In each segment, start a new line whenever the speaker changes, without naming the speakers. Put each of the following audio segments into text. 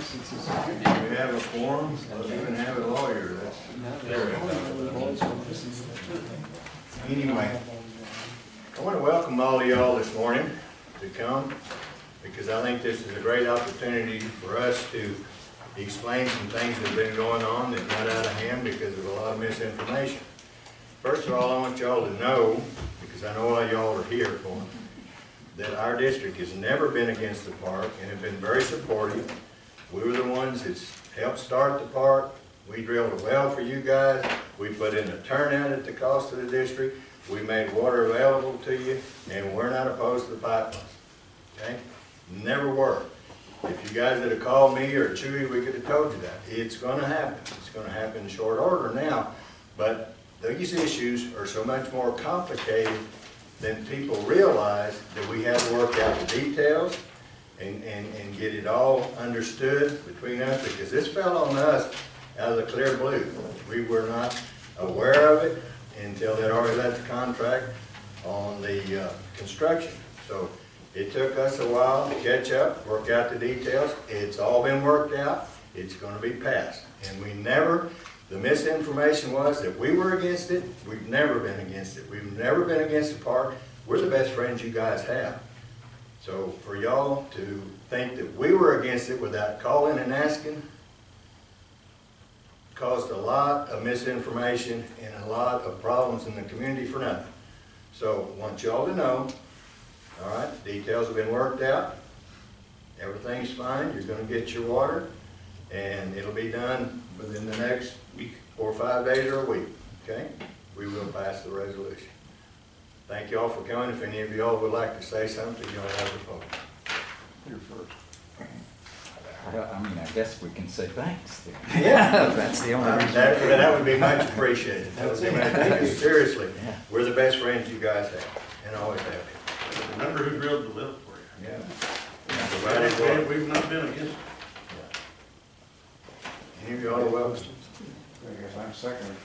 We have a forum, let's even have a lawyer, Anyway, I want to welcome all of y'all this morning to come, because I think this is a great opportunity for us to explain some things that have been going on that got out of hand because of a lot of misinformation. First of all, I want y'all to know, because I know all y'all are here for it, that our district has never been against the park and have been very supportive. We were the ones that helped start the park. We drilled a well for you guys. We put in a turnout at the cost of the district. We made water available to you, and we're not opposed to the pipelines. Okay? Never were. If you guys had called me or Chewy, we could have told you that. It's going to happen. It's going to happen in short order now. But these issues are so much more complicated than people realize, that we have to work out the details and get it all understood between us, because this fell on us out of the clear blue. We were not aware of it until they'd already let the contract on the construction. So it took us a while to catch up, work out the details. It's all been worked out. It's going to be passed. And we never, the misinformation was that we were against it. We've never been against it. We've never been against the park. We're the best friends you guys have. So for y'all to think that we were against it without calling and asking caused a lot of misinformation and a lot of problems in the community for nothing. So I want y'all to know, all right, details have been worked out. Everything's fine. You're going to get your water, and it'll be done within the next week, 4 or 5 days or a week. Okay? We will pass the resolution. Thank you all for coming. If any of y'all would like to say something, y'all have the phone.
You're first. I mean, I guess we can say thanks.
Yeah.
That's the only reason.
That would be much appreciated. That would be much appreciated. Seriously,
Yeah.
we're the best friends you guys have, and always have been.
Remember who drilled the well for you.
Yeah.
Provided
Provided water.
we've not been against it.
Any of y'all are welcome.
I guess I'm second.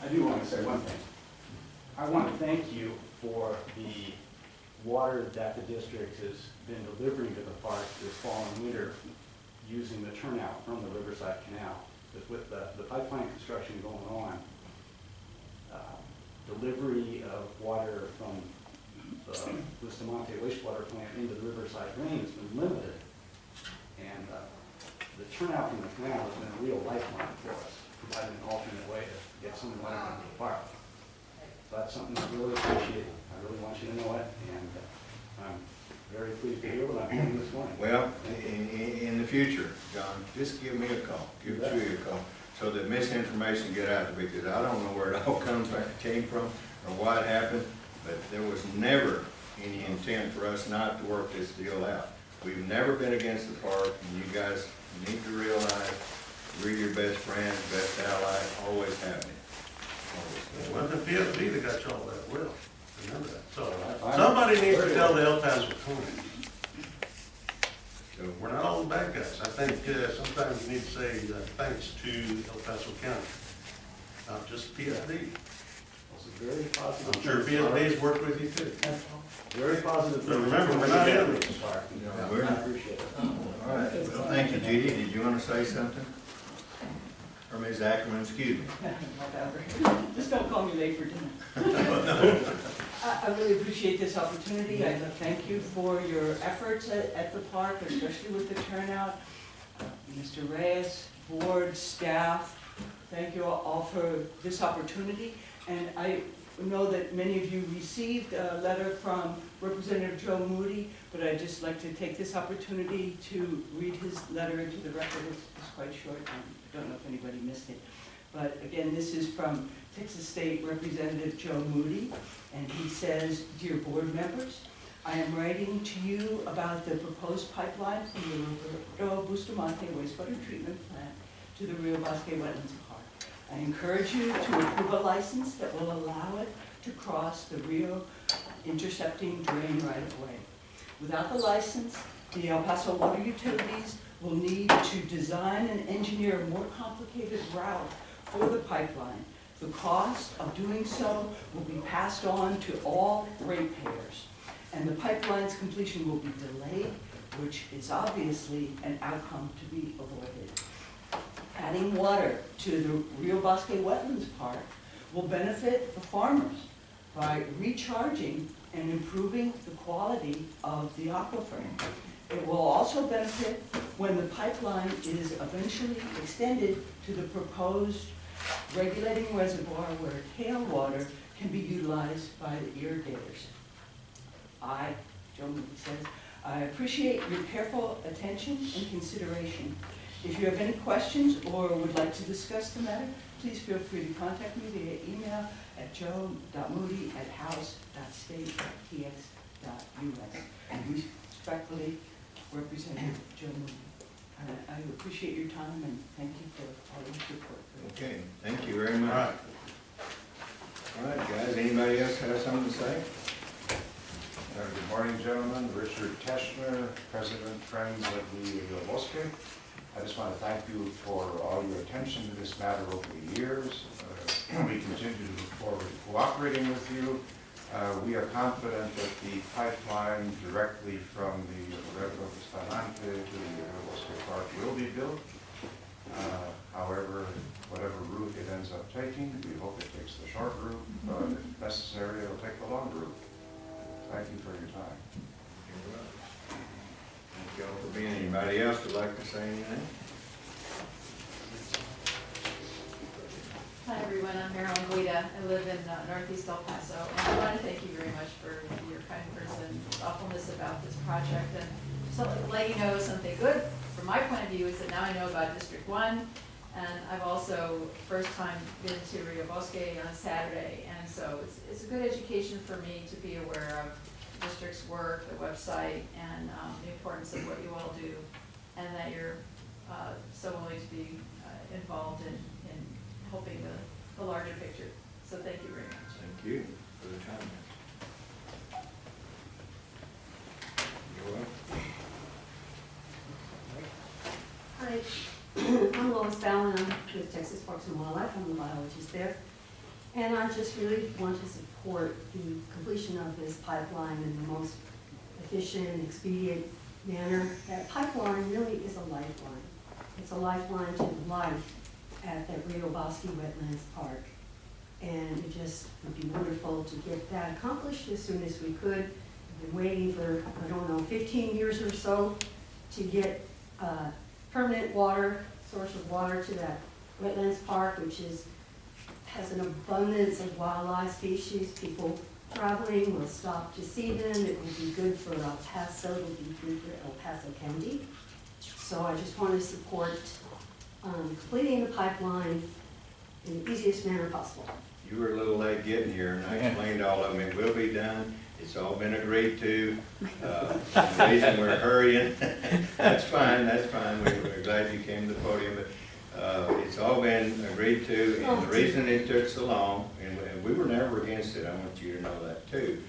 I do want to say one thing. I want to thank you for the water that the district has been delivering to the park this fall and winter using the turnout from the Riverside Canal. Because with the pipeline construction going on, delivery of water from the Bustamante wastewater plant into the Riverside drain has been limited. And the turnout from the canal has been a real lifeline for us, providing an alternate way to get some water into the park. So that's something I really appreciate. I really want you to know it, and I'm very pleased to hear what I'm hearing this morning.
Well, in the future, John, just give me a call, give Chewy a call, so that misinformation get out there, because I don't know where it all came from or why it happened, but there was never any intent for us not to work this deal out. We've never been against the park, and you guys need to realize we're your best friends, best allies, always have been.
It wasn't the PSB that got y'all that well. Remember that. So somebody needs to tell the El Paso County.
So
We're not all the bad guys. I think sometimes you need to say thanks to El Paso County, not just PSB.
It's a very positive.
I'm sure PSB's worked with you too.
Very positive.
But remember, we're not enemies.
I appreciate it.
all right. Well, thank you, Judy. Did you want to say something? Or Ms. Ackerman, excuse me.
Whatever. Just don't call me late for dinner. I really appreciate this opportunity. I thank you for your efforts at the park, especially with the turnout. Mr. Reyes, board, staff, thank you all for this opportunity. And I know that many of you received a letter from Representative Joe Moody, but I'd just like to take this opportunity to read his letter into the record. It's quite short. I don't know if anybody missed it. But again, this is from Texas State Representative Joe Moody, and he says, "Dear board members, I am writing to you about the proposed pipeline from the Roberto Bustamante wastewater treatment plant to the Rio Bosque Wetlands Park. I encourage you to approve a license that will allow it to cross the Rio intercepting drain right of way. Without the license, the El Paso Water Utilities will need to design and engineer a more complicated route for the pipeline. The cost of doing so will be passed on to all ratepayers, and the pipeline's completion will be delayed, which is obviously an outcome to be avoided. Adding water to the Rio Bosque Wetlands Park will benefit the farmers by recharging and improving the quality of the aquifer. It will also benefit when the pipeline is eventually extended to the proposed regulating reservoir where tailwater can be utilized by the irrigators. Joe Moody says, I appreciate your careful attention and consideration. If you have any questions or would like to discuss the matter, please feel free to contact me via email at joe.moody@house.state.tx.us. Respectfully, Representative Joe Moody. I appreciate your time and thank you for all your support.
Okay, thank you very much. All right, guys, anybody else have something to say?
Good morning, gentlemen. Richard Teschner, President, Friends of the Rio Bosque. I just want to thank you for all your attention to this matter over the years. We continue to look forward to cooperating with you. We are confident that the pipeline directly from the Rio Bustamante to the Rio Bosque Park will be built. However, whatever route it ends up taking, we hope it takes the short route, but if necessary, it'll take the long route. Thank you for your time.
Thank you all for being here. Anybody else would like to say anything?
Hi everyone, I'm Marilyn Guida. I live in Northeast El Paso, and I want to thank you very much for your kind words and thoughtfulness about this project. And so, let you know something good from my point of view is that now I know about District 1, and I've also first time been to Rio Bosque on Saturday, and so it's a good education for me to be aware of the district's work, the website, and the importance of what you all do, and that you're so willing to be involved in helping the larger picture. So thank you very much.
Thank you for the comments. You're welcome.
Hi, I'm Lois Fallon. I'm with Texas Parks and Wildlife. I'm the biologist there. And I just really want to support the completion of this pipeline in the most efficient and expedient manner. That pipeline really is a lifeline. It's a lifeline to life at the Rio Bosque Wetlands Park. And it just would be wonderful to get that accomplished as soon as we could. I've been waiting for, 15 years or so to get permanent source of water to that wetlands park, which has an abundance of wildlife species. People traveling will stop to see them. It will be good for El Paso. It will be good for El Paso County. So I just want to support completing the pipeline in the easiest manner possible.
You were a little late getting here, and I explained all of them. It will be done. It's all been agreed to. The reason we're hurrying, that's fine, that's fine. We're glad you came to the podium, but it's all been agreed to, and the reason it took so long, and we were never against it, I want you to know that too.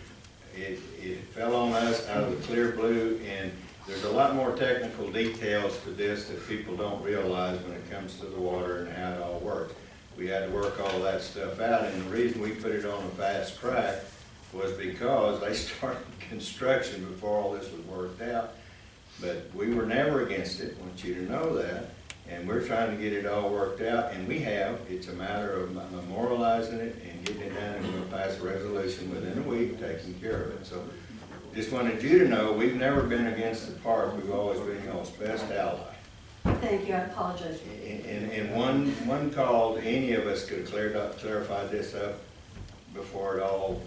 It fell on us out of the clear blue, and there's a lot more technical details to this that people don't realize when it comes to the water and how it all works. We had to work all that stuff out, and the reason we put it on a fast track was because they started construction before all this was worked out. But we were never against it, I want you to know that, and we're trying to get it all worked out, and we have. It's a matter of memorializing it and getting it done, and we'll pass a resolution within a week taking care of it. So just wanted you to know, we've never been against the park. We've always been y'all's best ally.
Thank you, I apologize.
And one call to any of us could clarify this up before it all,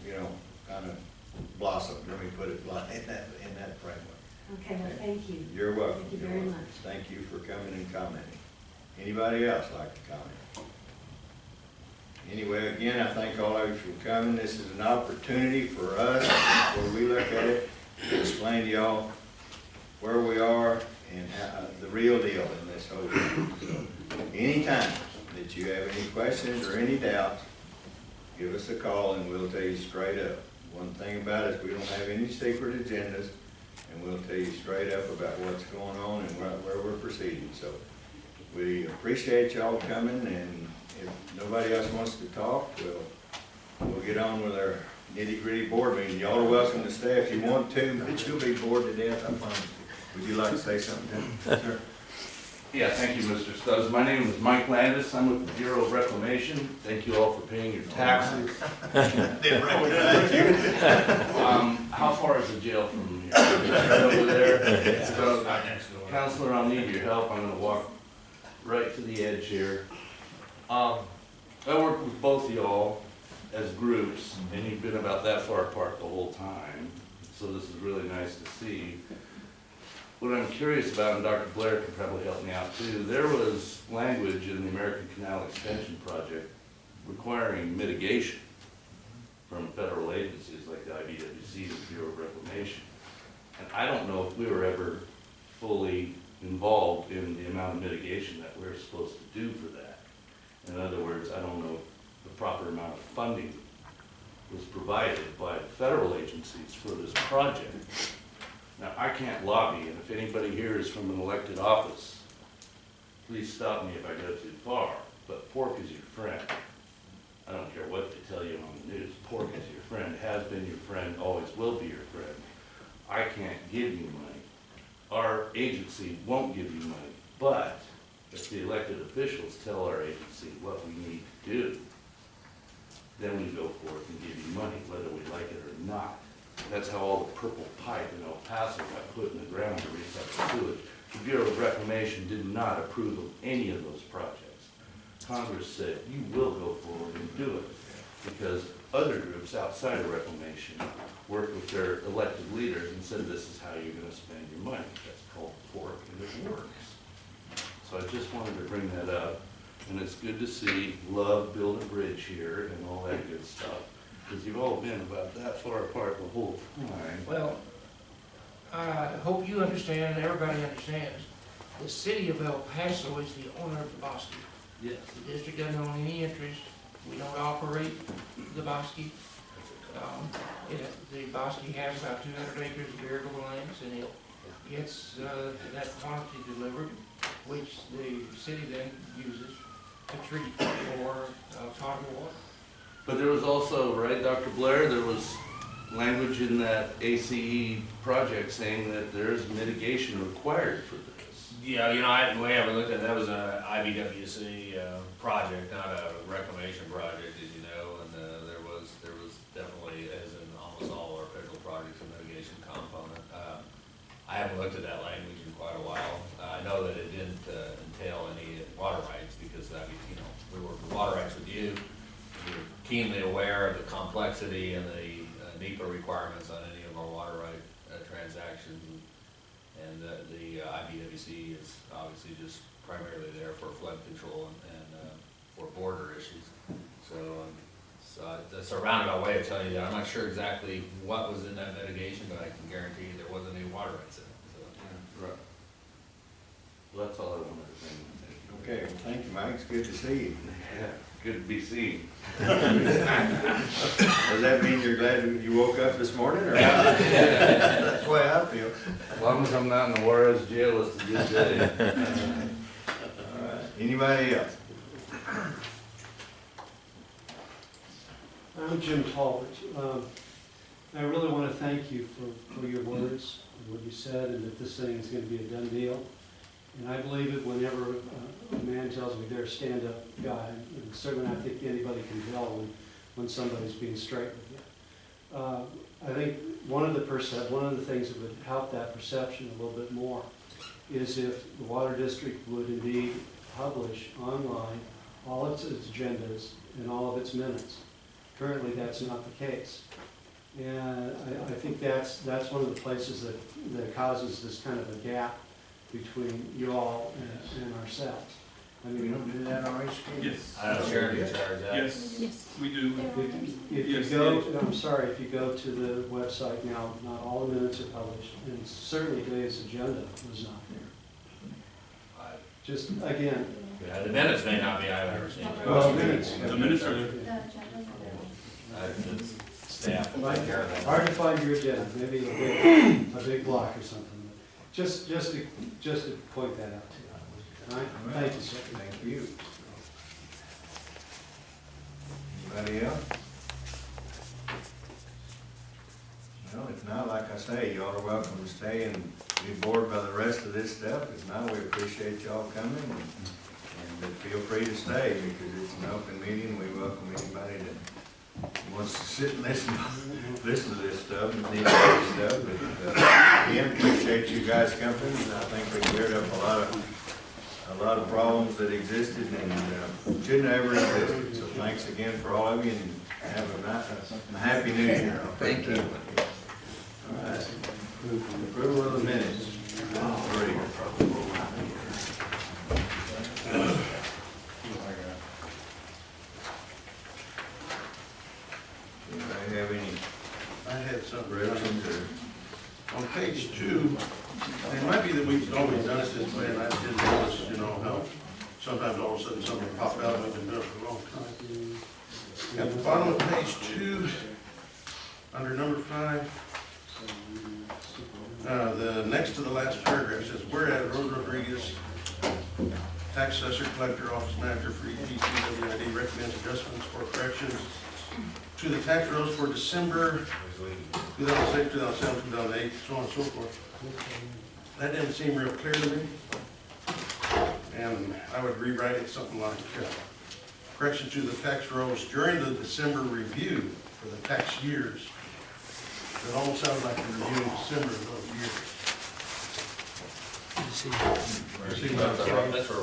kind of blossomed. Let me put it in that framework.
Okay, well, thank you.
You're welcome.
Thank you very much.
Thank you for coming and commenting. Anybody else like to comment? Anyway, again, I thank all of you for coming. This is an opportunity for us, where we look at it, to explain to y'all where we are and how, the real deal in this whole thing. So, anytime that you have any questions or any doubts, give us a call and we'll tell you straight up. One thing about it is we don't have any secret agendas, and we'll tell you straight up about what's going on and where we're proceeding. So we appreciate y'all coming, and if nobody else wants to talk, we'll get on with our nitty-gritty board meeting. Y'all are welcome to stay if you want to, but you'll be bored to death, I promise you. Would you like to say something, Tim?
Yeah, thank you, Mr. Stubbs. My name is Mike Landis. I'm with the Bureau of Reclamation. Thank you all for paying your taxes.
Didn't recognize you.
How far is the jail from here? Right over there? So, Counselor, I'll need your help. I'm gonna walk right to the edge here. I worked with both of y'all as groups, and you've been about that far apart the whole time. So this is really nice to see. What I'm curious about, and Dr. Blair can probably help me out too, there was language in the American Canal Extension Project requiring mitigation from federal agencies like the IBWC, the Bureau of Reclamation. And I don't know if we were ever fully involved in the amount of mitigation that we're supposed to do for that. In other words, I don't know if the proper amount of funding was provided by the federal agencies for this project. Now, I can't lobby, and if anybody here is from an elected office, please stop me if I go too far, but pork is your friend. I don't care what they tell you on the news, pork is your friend, has been your friend, always will be your friend. I can't give you money. Our agency won't give you money, but if the elected officials tell our agency what we need to do, then we go forth and give you money, whether we like it or not. That's how all the purple pipe in El Paso got put in the ground to recycle sewage. The Bureau of Reclamation did not approve of any of those projects. Congress said, you will go forward and do it, because other groups outside of Reclamation worked with their elected leaders and said, this is how you're gonna spend your money. That's called pork, and it works. So I just wanted to bring that up, and it's good to see love build a bridge here and all that good stuff. Because you've all been about that far apart the whole time.
Well, I hope you understand, and everybody understands, the city of El Paso is the owner of the bosque.
Yes.
The district doesn't own any interest. We don't operate the bosque. The bosque has about 200 acres of irrigable lands, and it gets that quantity delivered, which the city then uses to treat for potable water.
But there was also, right, Dr. Blair, there was language in that ACE project saying that there's mitigation required for this.
Yeah, you know, we haven't looked at, that was a IBWC project, not a reclamation project, as you know, and there was definitely, as in almost all our federal projects, a mitigation component. I haven't looked at that language in quite a while. I know that it didn't entail any water rights, because, you know, we work with water rights with you. We're keenly aware of the complexity and the NEPA requirements on any of our water right transactions, and the IBWC is obviously just primarily there for flood control and for border issues. So that's a roundabout way of telling you that. I'm not sure exactly what was in that mitigation, but I can guarantee you there wasn't any water rights in it. So.
Yeah, right. Well, that's all I wanted to say.
Okay, well, thank you, Mike. It's good to see you.
Yeah, good to be seen.
Does that mean you're glad you woke up this morning, or? That's the way I feel.
As long as I'm not in the Juarez jail, it's a good day.
All right. Anybody else?
I'm Jim Talbot. I really want to thank you for your words and what you said, and that this thing is going to be a done deal. And I believe it whenever a man tells me they're a stand-up guy, and certainly I think anybody can tell when somebody's being straight with you. I think one of the things that would help that perception a little bit more is if the Water District would indeed publish online all of its agendas and all of its minutes. Currently, that's not the case. And I think that's one of the places that causes this kind of a gap between you all and ourselves. I
We
mean,
don't do that already, Steve?
Yes. I don't share in charge of that.
Yes, we do.
if you go, I'm sorry, if you go to the website now, not all the minutes are published, and certainly today's agenda was not there. Just, again,
Yeah, the minutes may not be, I've never seen.
well, minutes.
The minutes are there.
It's staff will take care of that.
Hard to find your agenda, maybe a big block or something. Just to point that out to you. All right? Thank you, sir.
Thank you. Anybody else? Well, if not, like I say, y'all are welcome to stay and be bored by the rest of this stuff. If not, we appreciate y'all coming and feel free to stay because it's an open meeting. We welcome anybody that wants to sit and listen to this stuff and need this stuff. But again, appreciate you guys coming. And I think we cleared up a lot of problems that existed and shouldn't have ever existed. So thanks again for all of you and have a happy new year.
Thank you.
All right. Approval of the minutes. Three. Anybody have any
I had something.
corrections or?
On page 2, it might be that we've always done it this way, and I didn't notice, you know, how sometimes all of a sudden something will pop out and we've been doing it for a long time. At the bottom of page 2, under number 5, the next to the last paragraph says, whereas Rose Rodriguez, tax assessor, collector, office manager for EPCWID recommends adjustments or corrections to the tax rolls for December 2006, 2007, 2008, so on and so forth. That didn't seem real clear to me. And I would rewrite it something like, correction to the tax rolls during the December review for the tax years. It almost sounds like you're reviewing December of those years. See what I'm saying?
That's for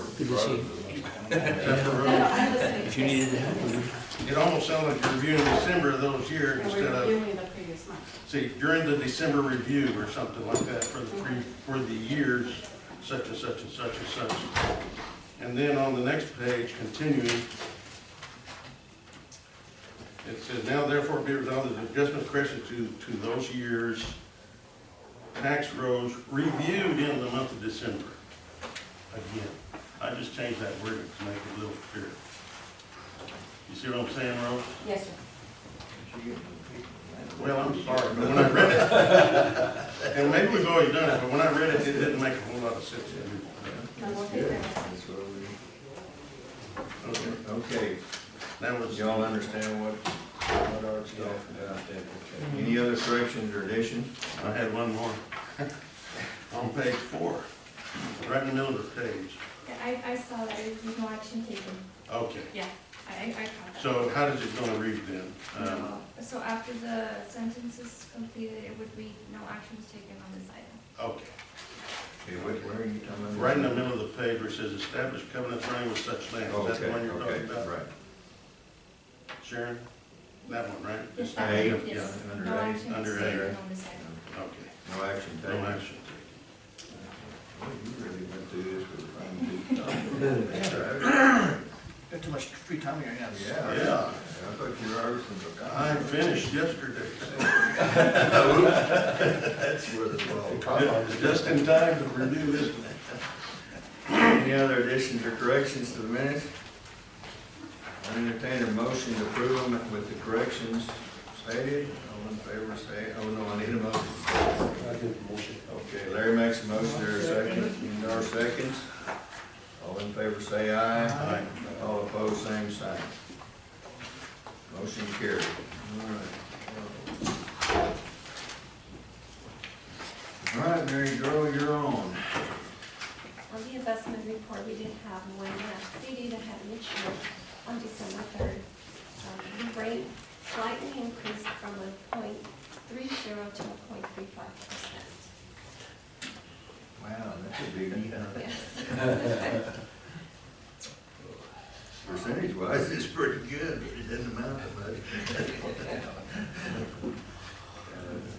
Except for roads.
If you needed help.
It almost sounds like you're reviewing December of those years
And
instead
we're
of,
reviewing the previous month.
see, during the December review or something like that for the years, such and such and such and such. And then on the next page, continuing, it says, now therefore be resolved that adjustment correction to those years' tax rolls reviewed in the month of December. Again, I just changed that wording to make it a little clearer. You see what I'm saying, Rose?
Yes, sir.
Well, I'm sorry, but when I read it, and maybe we've always done it, but when I read it, it didn't make a whole lot of sense to me.
No, we'll take that.
That's what we.
Okay,
Okay,
that was,
y'all understand what Art's talking about? Okay. Any other corrections or additions?
I had one more. On page 4, right in the middle of the page.
I saw that, there's no action taken.
Okay,
Yeah, I caught that.
so how does it gonna read then?
So after the sentence is completed, it would read, no action was taken on this item.
Okay,
Okay, where are you talking about?
right in the middle of the page where it says establish covenants running with such land.
Oh,
Is that the
okay,
one you're
okay,
talking about?
right.
Sharon? That one, right?
Yes,
A,
yes.
yeah,
under
No
A.
action
Under
was
A,
taken
right?
on this item.
Okay,
No action
no
taken.
action
Well, you really went through this with a fine tooth.
Got too much free time on your hands.
Yeah.
taken. Yeah,
I thought you were already from
I finished yesterday.
That's where the ball.
Just in time to renew this one.
Any other additions or corrections to the minutes? I entertain a motion to approve them with the corrections stated. All in favor say, oh no, I need a motion. Okay, Larry makes a motion, there a second, Dar seconds. All in favor say aye.
Aye.
All opposed, same sign. Motion carried. All right, Mary Jo, you're on.
On the investment report, we did have one CD that had matured on December 3rd. The rate slightly increased from a 0.30 to a 0.35%.
Wow, that's a biggie, huh?
Yes.
Percentage wise, it's pretty good, but it doesn't amount to much.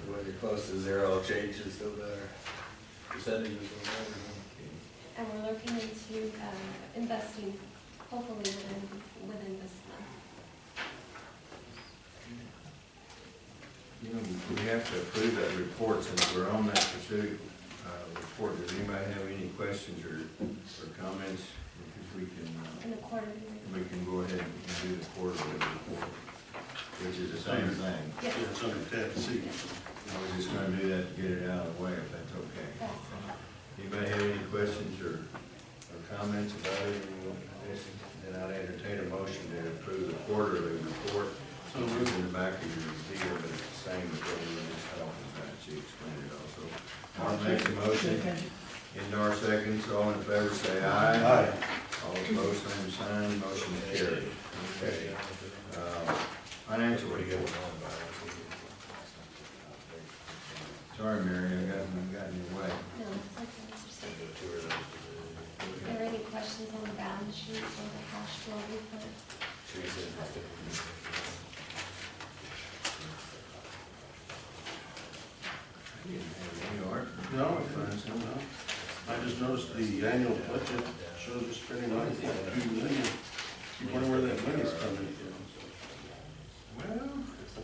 When you're close to zero, changes still better. Percentages will matter.
And we're looking into investing hopefully within this month.
You know, we have to approve that report since we're on that pursuit report. Does anybody have any questions or comments? Because we
In the quarterly report.
can go ahead and do the quarterly report, which is the same thing.
Yes.
Yeah, it's under tab C.
I was just gonna do that to get it out of the way, if that's okay. Anybody have any questions or comments about it? Then I'd entertain a motion to approve the quarterly report. So it's in the back of your deal, but it's the same as what we were just talking she explained it also. Mark makes a motion, Indar seconds, all in favor say aye.
Aye.
All opposed, same sign, motion carried. Okay. Financial report. Sorry, Mary, I got in your way.
No, it's okay, Mr. Stevens. Is there any questions on the balance sheet or the cash flow report?
I didn't have any art.
No, I just noticed the annual budget shows us spending money, $2 million. You wonder where that money's coming from.
Well,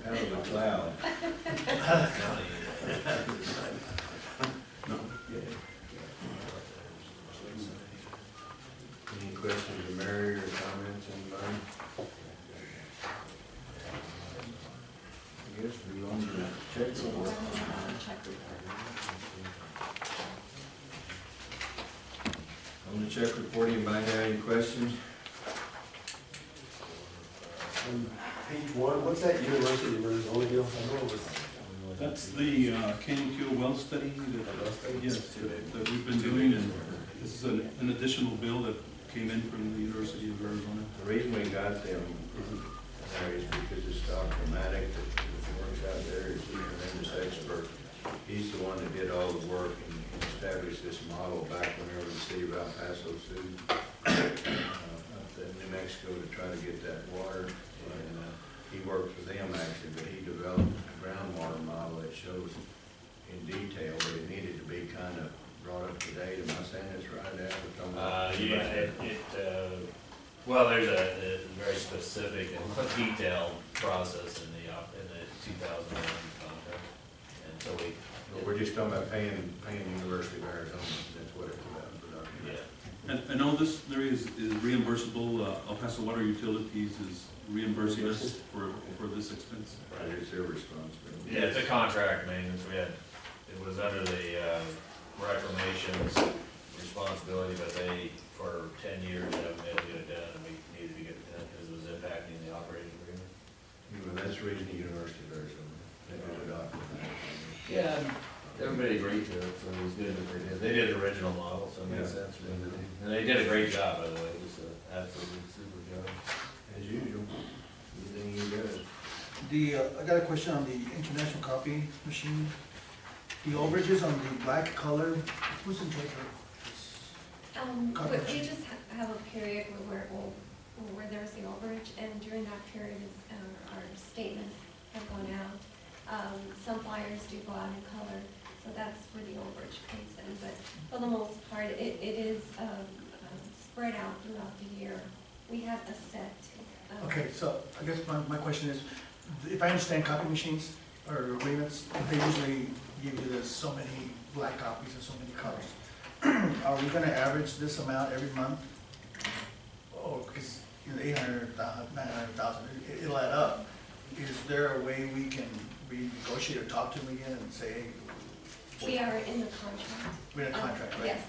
out of the cloud. Any questions of Mary or comments, anybody? I guess we're on to check report. On the check report, anybody have any questions?
Page 1, what's that University of Arizona deal? I know it was.
That's the Canyon Kill well study that we've been doing, and this is an additional bill that came in from the University of Arizona.
The reason we got them there is because it's Dr. Maddock that works out there, is a tremendous expert. He's the one that did all the work and established this model back whenever the city of El Paso sued up in New Mexico to try to get that water. And he worked for them actually, but he developed a groundwater model that shows in detail, but it needed to be kind of brought up to date. Am I saying this right, Al?
Well, there's a very specific and detailed process in the 2001 contract, and so
We're just talking about paying University of Arizona, that's what it's about, production.
yeah.
And all this, there is reimbursable, El Paso Water Utilities is reimbursing us for this expense.
Right, it's their responsibility.
Yeah, it's a contract maintenance. It was under the reclamation's responsibility, but they, for 10 years, haven't been able to get it done, and we needed to get it done because it was impacting the operating agreement.
Well, that's the reason the University of Arizona, they did a document.
Yeah, everybody agreed to it, so it was good that they did. They did the original model, so it made sense for them to do. And they did a great job, by the way. It was an absolutely super job.
As usual, everything you do.
I got a question on the international copy machine. The overages on the black color, who's in charge of this?
We just have a period where there's the overage, and during that period, our statements have gone out. Some flyers do go out in color, so that's where the overage comes in, but for the most part, it is spread out throughout the year. We have a set.
Okay, so I guess my question is, if I understand copy machines or agreements, they usually give you so many black copies and so many colors. Are we gonna average this amount every month? Oh, because 800,000, 900,000, it'll add up. Is there a way we can renegotiate or talk to them again and say, hey?
We are in the contract.
We're in a contract, right?
Yes.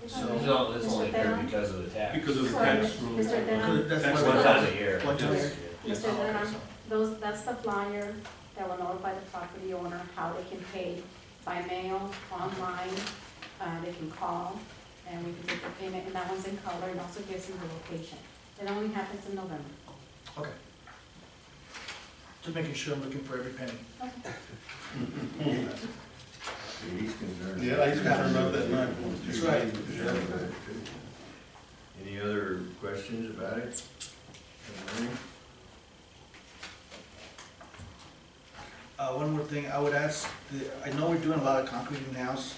So this only occurred because of the tax.
Because of the
Sorry,
tax rule.
Mr. Denham.
That's
One time a year.
One time a year.
Mr. Denham, that's the flyer that will notify the property owner how they can pay by mail, online, they can call, and we can take the payment, and that one's in color, and also gives them the location. It only happens in November.
Okay. Just making sure I'm looking for every penny.
He's concerned.
Yeah, he's concerned about that money.
That's right.
Any other questions about it?
One more thing, I would ask, I know we're doing a lot of concrete in-house,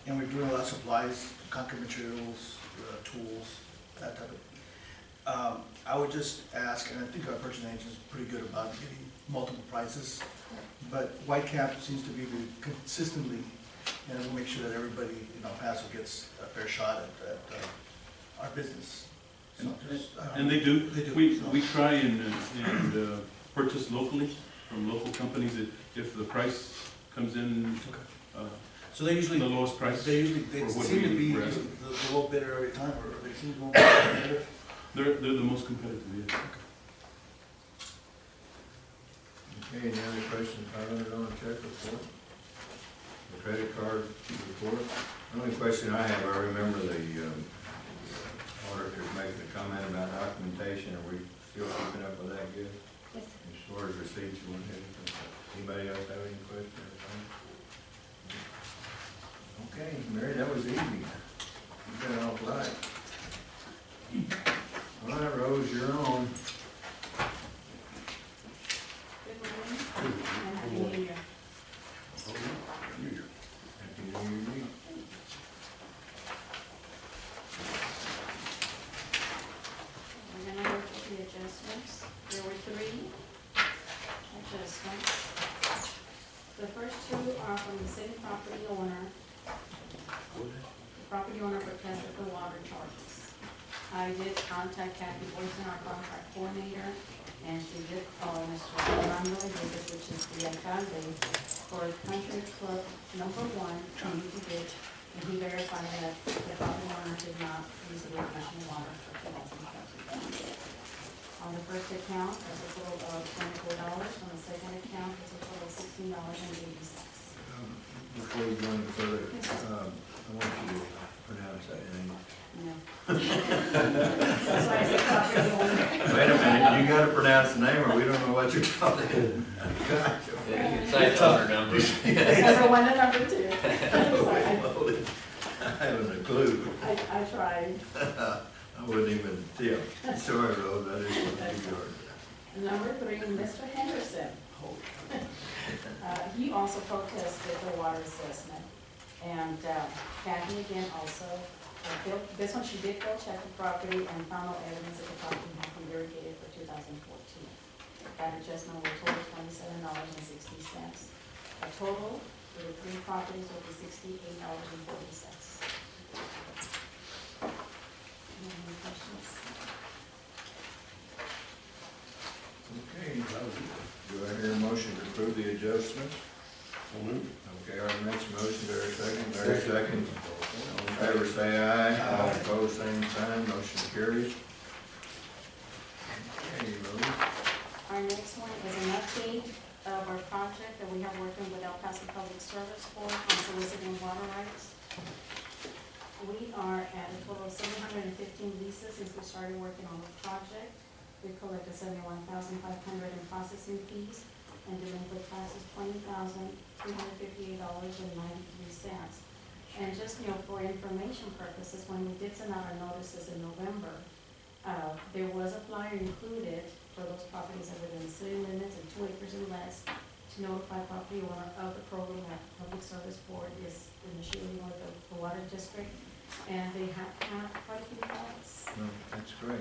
and we're doing a lot of supplies, concrete materials, tools, that type of. I would just ask, and I think our purchasing agent is pretty good about getting multiple prices, but Whitecap seems to be consistently, and we'll make sure that everybody in El Paso gets a fair shot at our business. So just,
And they do.
They do.
We try and purchase locally from local companies if the price comes in
So they usually,
the lowest price.
they
for what
seem to
we
be
rent.
the low bidder every time, or they seem to be more competitive.
They're the most competitive, yes.
Okay, any other questions, Tyler, on the check report? the credit card report. The only question I have, I remember the auditors making a comment about documentation. Are we still keeping up with that good?
Yes.
As far as receipts, you want to do? Anybody else have any questions? Okay, Mary, that was easy. You got it off light. All right, Rose, you're on.
Good morning, and Happy New Year.
Happy New Year to you.
We're gonna look at the adjustments. There were 3 adjustments. The first 2 are from the city property owner. The property owner requested the water charges. I did contact Kathy Boyson, our contract coordinator, and she did call Mr. Fernando Davis, which is the alcalde, for Country Club number 1, coming to bid, and he verified that the property owner did not use the additional water for 2014. On the first account, that's a total of $24. On the second account, it's a total of $16.80.
Before you go any further, I want you to pronounce that name.
No. That's why I said property owner.
Wait a minute, you gotta pronounce the name or we don't know what you're talking. Gotcha.
Yeah, you can say the owner numbers.
Number 1 and number 2.
I haven't a clue.
I tried.
I wouldn't even tell. Sorry, Rose, I didn't want to give yours.
Number 3, Mr. Henderson. He also protested the water assessment. And Kathy again also, this one she did go check the property and found no evidence that the property had been irrigated for 2014. That adjustment will total $27.60. The total for the 3 properties will be $68.40. Any questions?
Okay, do I hear a motion to approve the adjustments? Okay, our next motion, there a second, there a second. All in favor, say aye. All opposed, same sign, motion carries. Okay, Rose.
Our next one is an update of our project that we have working with El Paso Public Service for on soliciting water rights. We are at a total of 715 leases since we started working on the project. We collected $71,500 in processing fees and delinquent taxes $20,358.93. And just, for information purposes, when we did send out our notices in November, there was a flyer included for those properties that were within the city limits and 2 acres and less to notify property owner of the program that Public Service Board is initiating with the water district. And they have had quite a few calls.
No, that's great.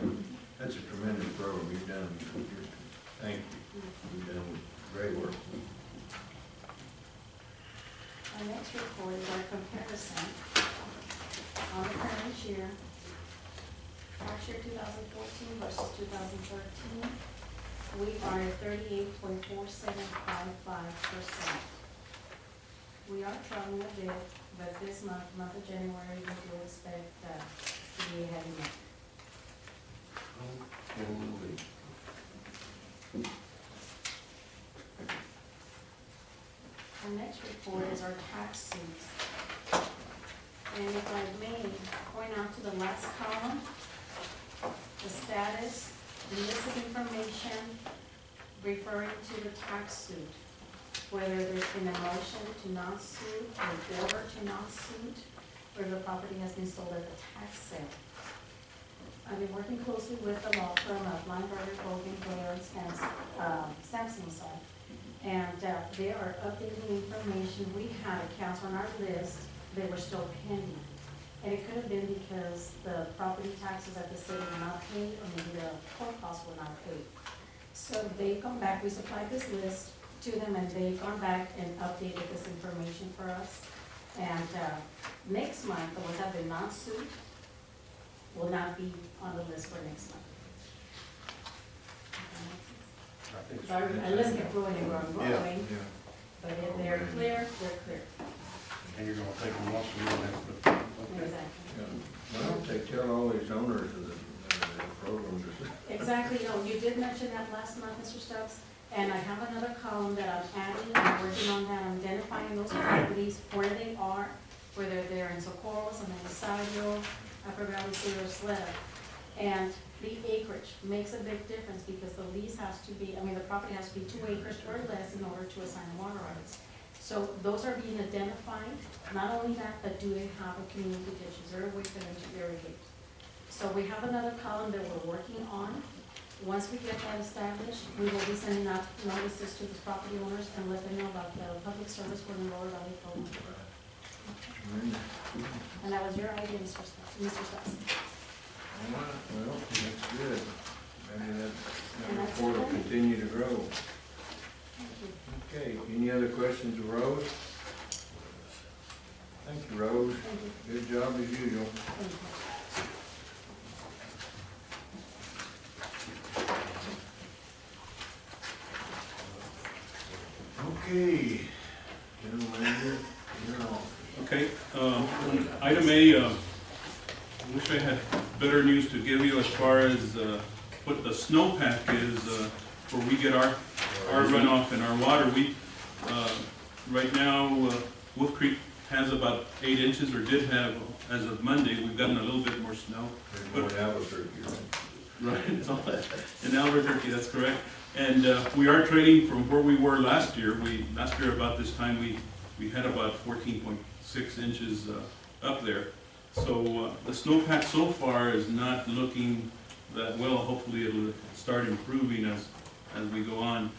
That's a tremendous program you've done. Thank you. You've done great work.
Our next report is our comparison on the current year, tax year 2014 versus 2013. We are at 38.4755%. We are traveling a bit, but this month of January, we do expect to be ahead of it. Our next report is our tax suits. And if I may point out to the last column, the status, and this is information referring to the tax suit, whether there's been a motion to non-suit or order to non-suit, where the property has been sold at the tax sale. I've been working closely with the law firm of Lineberger, Hogan, Blair, and Sampson, and they are updating information. We had accounts on our list that were still pending. And it could have been because the property taxes at the city were not paid, or maybe the court costs were not paid. So they've gone back, we supplied this list to them, and they've gone back and updated this information for us. And next month, the ones that have been non-suit will not be on the list for next month. So I listen to fluid and where I'm going, but if they're clear, they're clear.
And you're gonna take them off, so you don't have to put them.
Exactly.
Well, they tell all these owners of the program.
Exactly, you did mention that last month, Mr. Stubbs,
And I have another column that I'm adding, I'm working on that, I'm identifying those properties, where they are, whether they're in Socorros, in Anisario, Upper Valley City, or Sled. And the acreage makes a big difference because the lease has to be, the property has to be 2 acres or less in order to assign water rights. So those are being identified. Not only that, but do they have a community ditch? Is there a way for them to irrigate? So we have another column that we're working on. Once we get that established, we will be sending out notices to the property owners and let them know about the public service for the Lower Valley program. And that was your idea, Mr. Stas.
Well, that's good. Maybe that
And
number
that's
4 will
it.
continue to grow.
Thank you.
Okay, any other questions of Rose? Thank you, Rose.
Thank you.
Good job as usual.
Thank you.
Okay, General Manager, you're on.
Okay, item A, I wish I had better news to give you as far as what the snowpack is where we get our runoff and our water. We, right now, Wolf Creek has about 8 inches, or did have, as of Monday. We've gotten a little bit more snow.
There's more in Albuquerque, right?
Right, it's all that. In Albuquerque, that's correct. And we are trading from where we were last year. Last year about this time, we had about 14.6 inches up there. So the snowpack so far is not looking that well. Hopefully it'll start improving as we go on.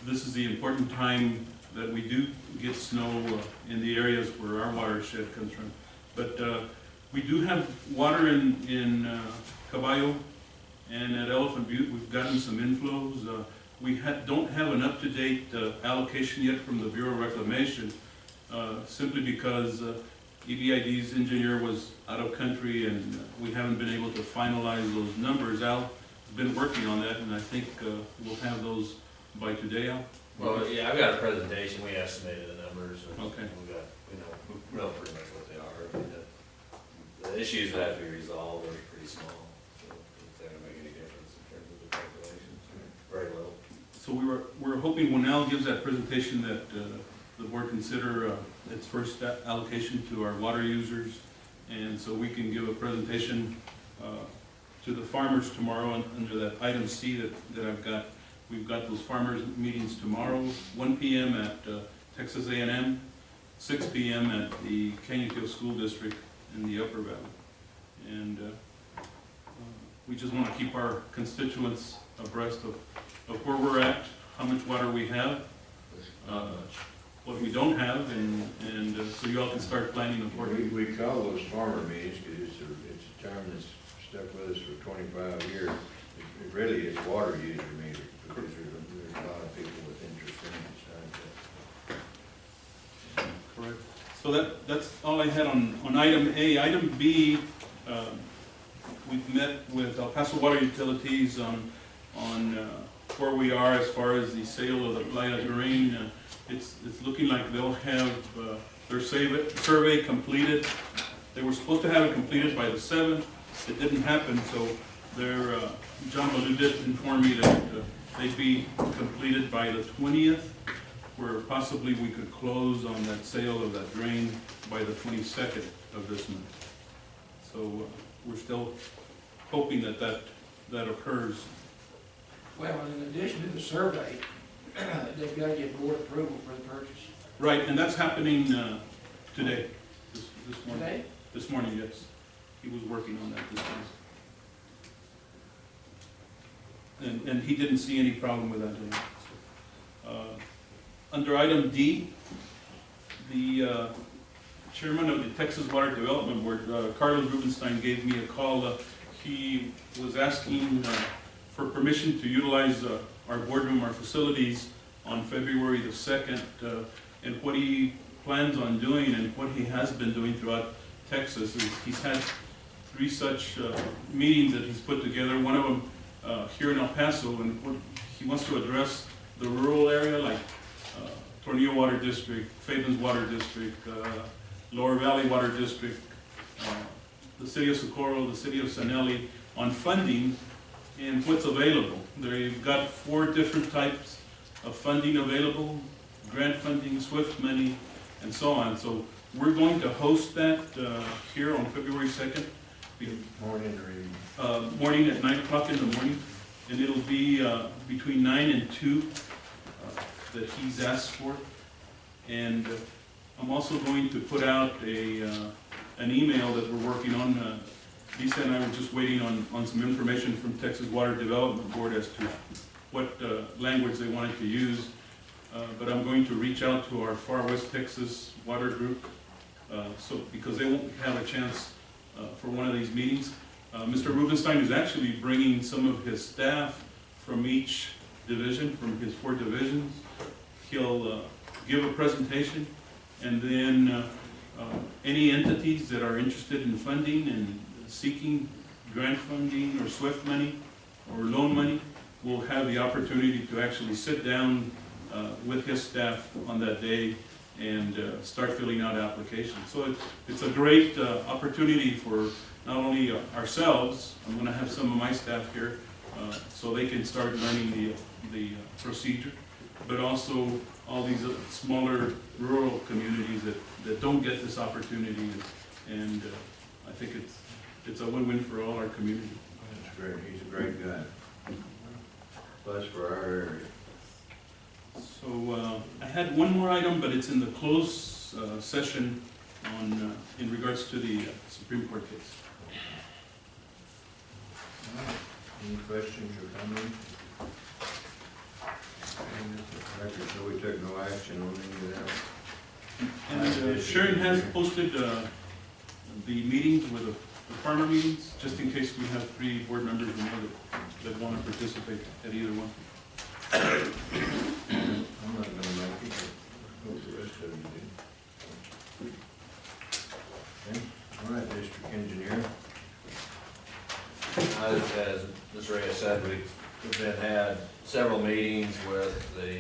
This is the important time that we do get snow in the areas where our watershed comes from. But we do have water in Caballo and at Elephant Butte. We've gotten some inflows. We don't have an up-to-date allocation yet from the Bureau of Reclamation, simply because EPCWID's engineer was out of country and we haven't been able to finalize those numbers. Al has been working on that, and I think we'll have those by today, Al.
Well, yeah, I've got a presentation, we estimated the numbers, and
Okay.
we know pretty much what they are. I mean, the issues that have to be resolved are pretty small, so it's not gonna make any difference in terms of the calculations, very little.
So we're hoping when Al gives that presentation that the board consider its first allocation to our water users, and so we can give a presentation to the farmers tomorrow under that item C that I've got. We've got those farmers meetings tomorrow, 1 p.m. at Texas A&M, 6 p.m. at the Canyon School District in the Upper Valley. And we just want to keep our constituents abreast of where we're at, how much water we have, what we don't have, and so you all can start planning accordingly.
We call those farmer meetings because it's a term that's stuck with us for 25 years. It really is water user meeting because there's a lot of people with interest in it.
Correct. So that's all I had on item A. Item B, we've met with El Paso Water Utilities on where we are as far as the sale of the Playa Terrain. It's looking like they'll have their survey completed. They were supposed to have it completed by the 7th. It didn't happen, so John Ballou did inform me that they'd be completed by the 20th, where possibly we could close on that sale of that drain by the 22nd of this month. So we're still hoping that occurs.
Well, in addition to the survey, they've got to get board approval for the purchase.
Right, and that's happening today, this morning.
Today?
This morning, yes. He was working on that this morning. And he didn't see any problem with that today. Under item D, the chairman of the Texas Water Development Board, Carlos Rubenstein, gave me a call. He was asking for permission to utilize our boardroom, our facilities on February the 2nd, and what he plans on doing and what he has been doing throughout Texas is he's had 3 such meetings that he's put together. One of them here in El Paso, and he wants to address the rural area like Tornillo Water District, Fabens Water District, Lower Valley Water District, the city of Socorro, the city of Sanelli, on funding and what's available. They've got 4 different types of funding available: grant funding, SWIFT money, and so on. So we're going to host that here on February 2nd.
Morning or evening?
Morning at 9 o'clock in the morning, and it'll be between 9 and 2 that he's asked for. And I'm also going to put out an email that we're working on. Lisa and I were just waiting on some information from Texas Water Development Board as to what language they wanted to use. But I'm going to reach out to our Far West Texas Water Group, because they won't have a chance for one of these meetings. Mr. Rubenstein is actually bringing some of his staff from each division, from his 4 divisions. He'll give a presentation, and then any entities that are interested in funding and seeking grant funding or SWIFT money or loan money will have the opportunity to actually sit down with his staff on that day and start filling out applications. So it's a great opportunity for not only ourselves. I'm going to have some of my staff here so they can start learning the procedure, but also all these smaller rural communities that don't get this opportunity, and I think it's a win-win for all our community.
That's great. He's a great guy. Plus for our area.
So I had one more item, but it's in the closed session on in regards to the Supreme Court case.
Any questions or comments? Record, so we took no action on any of that.
And Sharon has posted the meetings with the farmer meetings, just in case we have 3 board members that want to participate at either one.
I'm not gonna make it, but hope the rest of them do. Okay. All right, District Engineer.
As Mr. Reyes said, we've had several meetings with the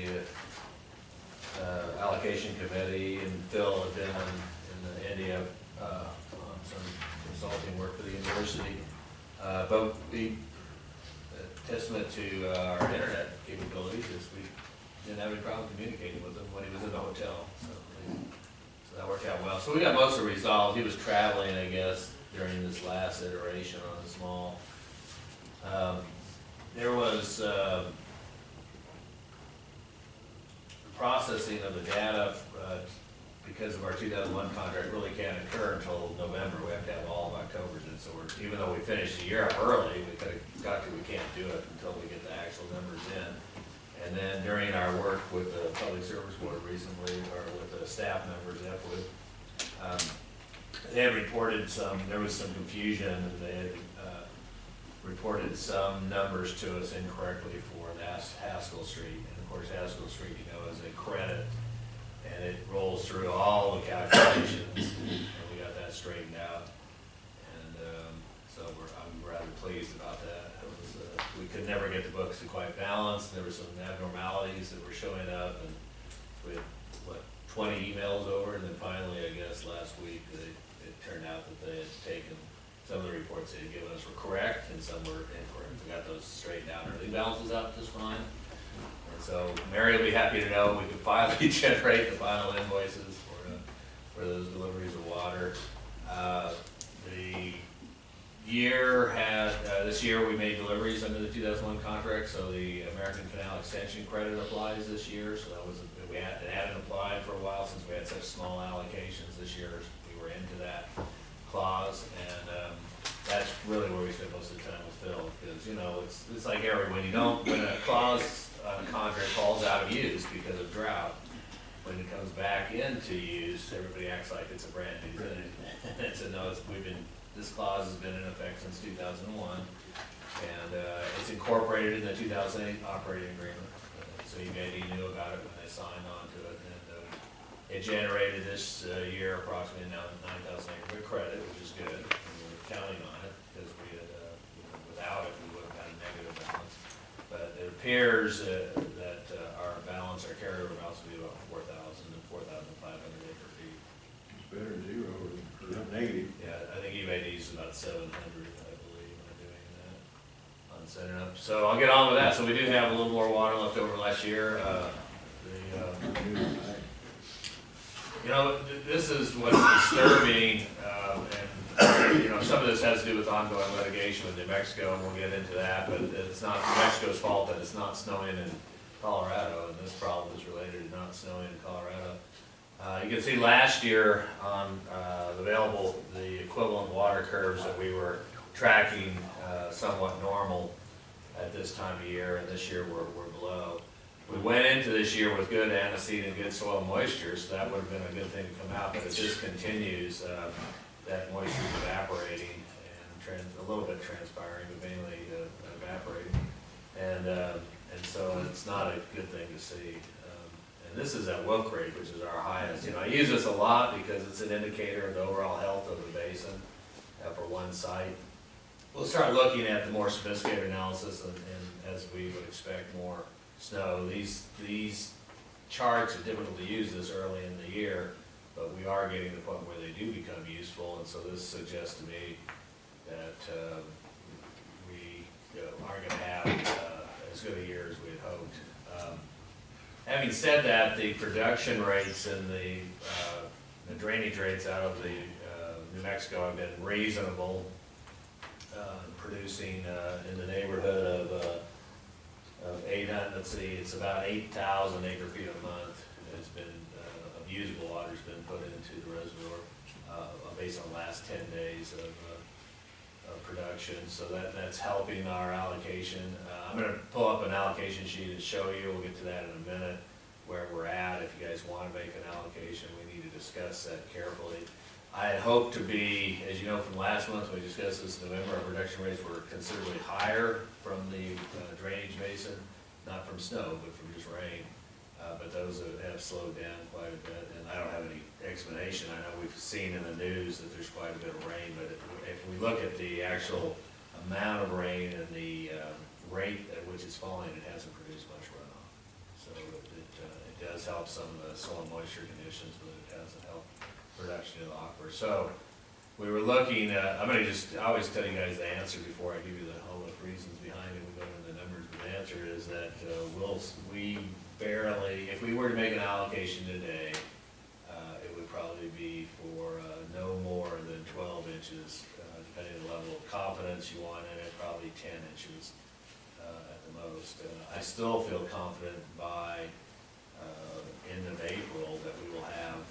allocation committee, and Phil had been in India on some consulting work for the university. But we, testament to our internet capabilities, is we didn't have any problem communicating with him when he was in the hotel. So that worked out well. So we got most of it resolved. He was traveling, I guess, during this last iteration on a small. There was processing of the data because of our 2001 contract really can't occur until November. We have to have all of October's in. So even though we finished the year up early, we could have got to, we can't do it until we get the actual numbers in. And then during our work with the Public Service Board recently, or with the staff members at EPCWID, they had reported there was some confusion, and they had reported some numbers to us incorrectly for Haskell Street. And of course, Haskell Street, is a credit, and it rolls through all the calculations, and we got that straightened out. And so I'm rather pleased about that. It was, we could never get the books to quite balance. There were some abnormalities that were showing up, and we had, 20 emails over, and then finally, I guess, last week, it turned out that they had taken some of the reports they had given us were correct, and some were incorrect. We got those straightened out. Everything balances out just fine. And so Mary will be happy to know we could finally generate the final invoices for those deliveries of water. The year had, this year we made deliveries under the 2001 contract, so the American Canal Extension credit applies this year. So that was, it hadn't applied for a while since we had such small allocations. This year we were into that clause, and that's really where we spend most of the time with Phil, because it's like when a clause on a contract falls out of use because of drought, when it comes back into use, everybody acts like it's a brand new thing. And so no, this clause has been in effect since 2001, and it's incorporated in the 2008 operating agreement. So EPCWID knew about it when they signed on to it, and it generated this year approximately now 9,000 acre credit, which is good, and we're counting on it, because we had, without it, we would have had a negative balance. But it appears that our carryover balance will be about 4,000 and 4,500 acre feet.
It's better than zero, or negative.
Yeah, I think EPCWID is about 700, I believe, when doing that on setting up. So I'll get on with that. So we do have a little more water left over last year. You know, this is what's disturbing, and, you know, some of this has to do with ongoing litigation with New Mexico, and we'll get into that, but it's not New Mexico's fault that it's not snowing in Colorado, and this problem is related to not snowing in Colorado. You can see last year on the equivalent water curves that we were tracking somewhat normal at this time of year, and this year we're below. We went into this year with good antecedent, good soil moisture, so that would have been a good thing to come out, but it just continues, that moisture is evaporating and a little bit transpiring, but mainly evaporating. And so it's not a good thing to see. And this is at Wilk Creek, which is our highest. You know, I use this a lot because it's an indicator of the overall health of the basin for one site. We'll start looking at the more sophisticated analysis, and as we would expect more snow. These charts are difficult to use this early in the year, but we are getting to the point where they do become useful, and so this suggests to me that we aren't going to have as good a year as we had hoped. Having said that, the production rates and the drainage rates out of the New Mexico have been reasonable, producing in the neighborhood of 800, let's see, it's about 8,000 acre feet a month has been, of usable water has been put into the reservoir based on the last 10 days of production. So that's helping our allocation. I'm going to pull up an allocation sheet and show you. We'll get to that in a minute, where we're at. If you guys want to make an allocation, we need to discuss that carefully. I had hoped to be, as you know from last month, we discussed this in November, our production rates were considerably higher from the drainage basin, not from snow, but from just rain. But those have slowed down quite a bit, and I don't have any explanation. I know we've seen in the news that there's quite a bit of rain, but if we look at the actual amount of rain and the rate at which it's falling, it hasn't produced much runoff. So it does help some of the soil moisture conditions, but it hasn't helped production of the aquifer. So we were looking at, I always tell you guys the answer before I give you all the reasons behind it. We go into the numbers, but the answer is that we barely, if we were to make an allocation today, it would probably be for no more than 12 inches, depending on the level of confidence you want in it, probably 10 inches at the most. I still feel confident by end of April that we will have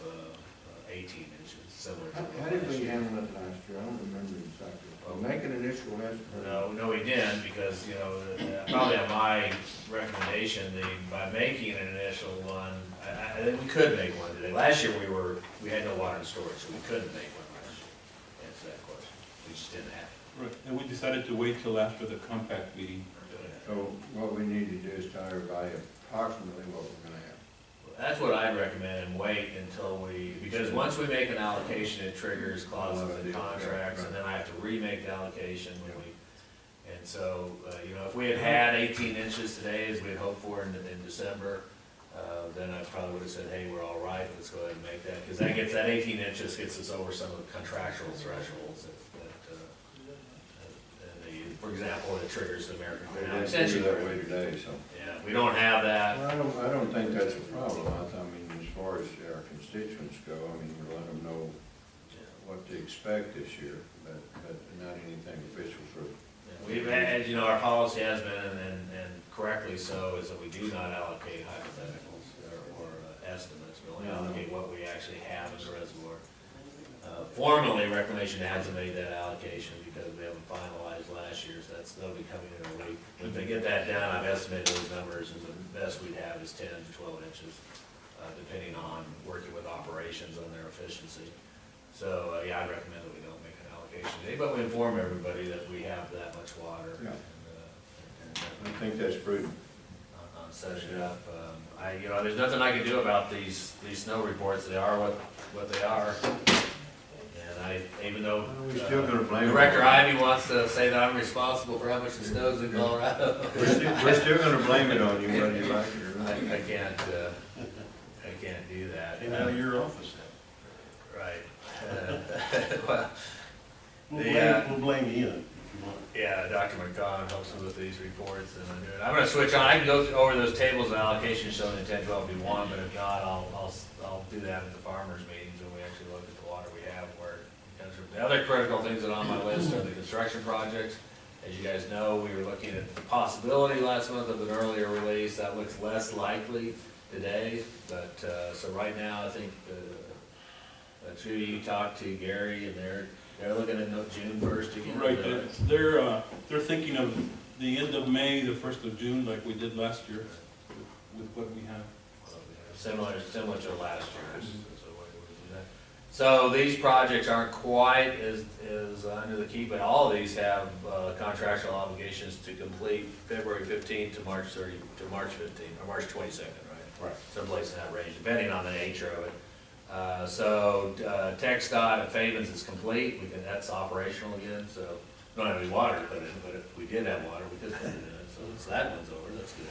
18 inches, similar to
How did we handle it last year? I don't remember exactly. Make an initial estimate.
No, we didn't, because, you know, probably on my recommendation, by making an initial one, I think we could make one today. Last year we had no water in storage, so we couldn't make one last year. Answer that question. We just didn't have it.
Right, and we decided to wait till after the compact meeting.
So what we need to do is tell everybody approximately what we're gonna have.
That's what I'd recommend, and wait until because once we make an allocation, it triggers clauses in contracts, and then I have to remake the allocation and so, you know, if we had 18 inches today, as we had hoped for in December, then I probably would have said, hey, we're all right, let's go ahead and make that, because that 18 inches gets us over some of the contractual thresholds for example, it triggers the American Canal Extension.
That way today, so.
Yeah, we don't have that.
Well, I don't think that's a problem. I mean, as far as our constituents go, I mean, we're letting them know what to expect this year, but not anything official for.
We've had, you know, our policy has been, and correctly so, is that we do not allocate hypotheticals or estimates. We only allocate what we actually have in the reservoir. Formally, Reclamation hasn't made that allocation because we haven't finalized last year's. They'll be coming in a week. When they get that done, I've estimated those numbers, and the best we'd have is 10 to 12 inches, depending on working with operations on their efficiency. So, yeah, I'd recommend that we don't make an allocation today, but we inform everybody that we have that much water.
Yeah. I think that's prudent.
On setting it up. You know, there's nothing I can do about these snow reports. They are what they are. Even though
we're still going to blame
Director Ivy wants to say that I'm responsible for how much it snows in Colorado.
We're still going to blame it on you, whether you like it or not.
I can't do that.
And out of your office
Right.
We'll blame Ian.
Yeah, Dr. McCon helps me with these reports, and I do it. I'm gonna switch on, I can go over those tables of allocations showing the 10, 12, B1, but if not, I'll do that at the farmers meetings, when we actually look at the water we have, where it comes from. The other critical things that are on my list are the construction projects. As you guys know, we were looking at the possibility last month of an earlier release. That looks less likely today, but, so right now, I think, Trudy, you talked to Gary, and they're looking at June 1st again.
Right, they're thinking of the end of May, the 1st of June, like we did last year with what we have.
Similar to last year's. So the way we do that. So these projects aren't quite as under the key, but all of these have contractual obligations to complete February 15th to March 30 to March 15th or March 22nd, right? Right. Someplace in that range, depending on the nature of it. So TxDOT at Fabens is complete. That's operational again. So we don't have any water to put in, but if we did have water, we could put it in. So that one's over. That's good.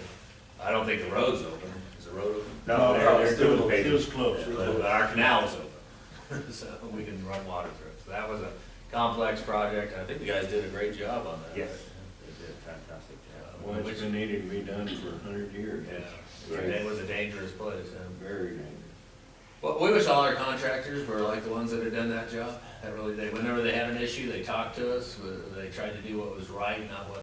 I don't think the road's open. Is the road open?
No,
they're doing the
it was close.
But our canal is open, so we can run water through it. So that was a complex project. I think the guys did a great job on that.
Yes.
They did a fantastic job.
Well, it's been needed to be done for 100 years.
Yeah, it was a dangerous place.
Very dangerous.
Well, we wish all our contractors were like the ones that had done that job. That really, whenever they had an issue, they talked to us. They tried to do what was right, not what